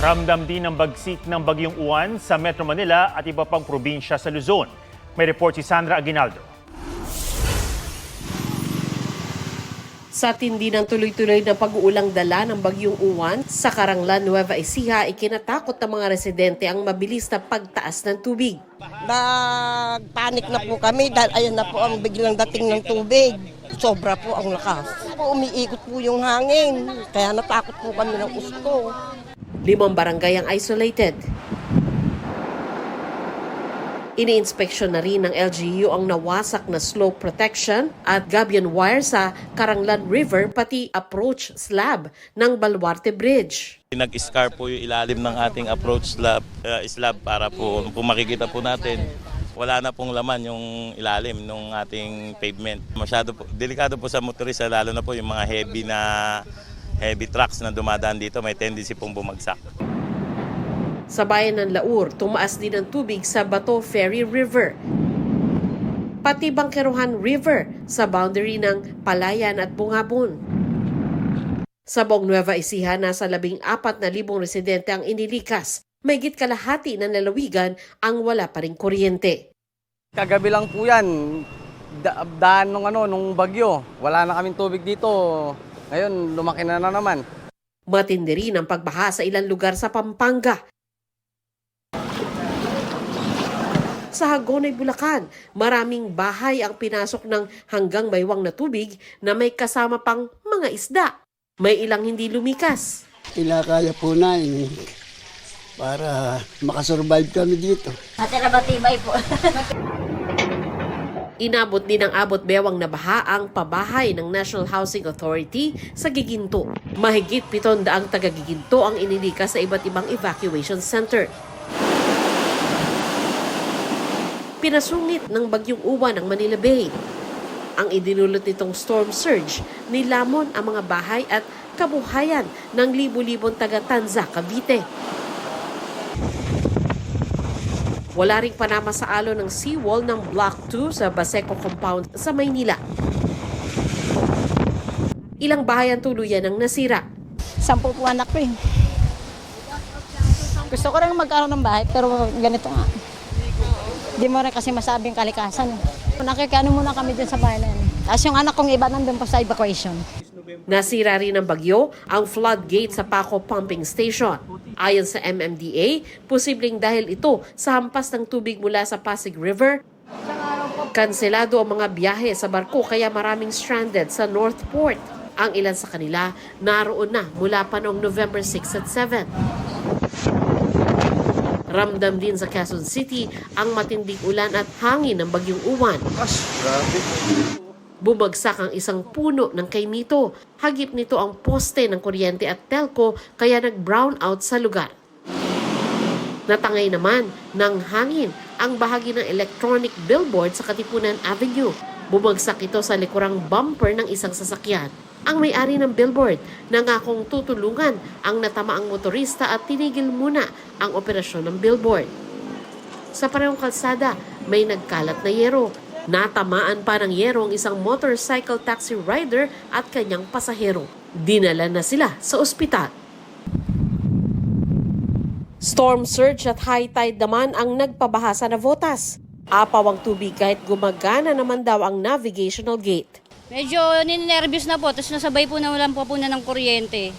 Ramdam din ang bagsik ng Bagyong Uwan sa Metro Manila at iba pang probinsya sa Luzon. May report si Sandra Aguinaldo. Sa tindi ng tuloy-tuloy na pag-uulang dala ng Bagyong Uwan sa Caranglan, Nueva Ecija, ikinatakot ng mga residente ang mabilis na pagtaas ng tubig. Nagpanik na po kami dahil ayan na po ang biglang dating ng tubig. Sobra po ang lakas. Umiikot po yung hangin, kaya natakot po kami ng gusto. 5 barangay ang isolated. Ini-inspeksyon na rin ng LGU ang nawasak na slope protection at gabion wire sa Caranglan River pati approach slab ng Baluarte Bridge. Nag-scar po yung ilalim ng ating approach slab para po kung makikita po natin, wala na pong laman yung ilalim ng ating pavement. Masyado po, delikado po sa motorista, lalo na po yung mga heavy trucks na dumadaan dito, may tendency pong bumagsak. Sa bayan ng Laur, tumaas din ang tubig sa Bato Ferry River. Pati Bangkerohan River sa boundary ng Palayan at Bungabon. Sa buong Nueva Ecija, nasa 14,000 residente ang inilikas. Mahigit kalahati ng lalawigan ang wala pa ring kuryente. Kagabi lang po yan, daan nung bagyo. Wala na kaming tubig dito. Ngayon, lumaki na naman. Matindi rin ang pagbaha sa ilang lugar sa Pampanga. Sa Hagonoy, Bulacan, maraming bahay ang pinasok ng hanggang baywang na tubig na may kasama pang mga isda. May ilang hindi lumikas. Kinakaya po namin para makasurvive kami dito. Matibay po. Inabot din ng abot bewang na baha ang pabahay ng National Housing Authority sa Giginto. Mahigit 700 taga-Giginto ang inilikas sa iba't ibang evacuation center. Pinasungit ng Bagyong Uwan ang Manila Bay. Ang idinulot nitong storm surge, nilamon ang mga bahay at kabuhayan ng libu-libong taga-Tanza, Cavite. Wala ring panama sa alo ng seawall ng Block 2 sa Baseco Compound sa Maynila. Ilang bahay ang tuluyan ang nasira. 10 po anak ko eh. Gusto ko rin magkaroon ng bahay pero ganito nga. Di mo rin kasi masabing kalikasan. Nakikano muna kami dun sa bahay na yun. Tapos yung anak kong iba nandun po sa evacuation. Nasira rin ng bagyo ang floodgate sa Paco Pumping Station. Ayon sa MMDA, posibleng dahil ito sa hampas ng tubig mula sa Pasig River. Kanselado ang mga biyahe sa barko kaya maraming stranded sa North Port. Ang ilan sa kanila naroon na mula pa noong November 6 at 7. Ramdam din sa Quezon City ang matinding ulan at hangin ng Bagyong Uwan. Bumagsak ang isang puno ng kainito. Hagip nito ang poste ng kuryente at telco kaya nag-brown out sa lugar. Natangay naman ng hangin ang bahagi ng electronic billboard sa Katipunan Avenue. Bumagsak ito sa likurang bumper ng isang sasakyan. Ang may-ari ng billboard nangakong tutulungan ang natamaang motorista at tinigil muna ang operasyon ng billboard. Sa parehong kalsada, may nagkalat na yero. Natamaan pa ng yero ang isang motorcycle taxi rider at kanyang pasahero. Dinala na sila sa ospital. Storm surge at high tide naman ang nagpabaha sa Navotas. Apaw ang tubig kahit gumagana naman daw ang navigational gate. Medyo ninervyos na po, tapos nasabay po na walang po na ng kuryente.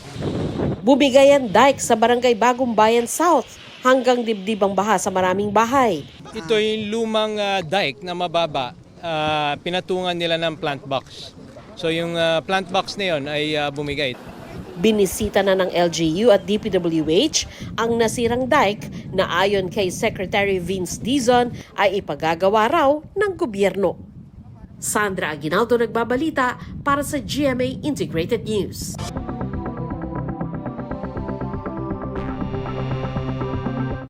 Bumigay ang dike sa barangay Bagong Bayan South hanggang dibdib ang baha sa maraming bahay. Ito yung lumang dike na mababa, pinatungan nila ng plant box. So yung plant box na yun ay bumigay. Binisita na ng LGU at DPWH ang nasirang dike na ayon kay Secretary Vince Dizon ay ipagagawa raw ng gobyerno. Sandra Aguinaldo nagbabalita para sa GMA Integrated News.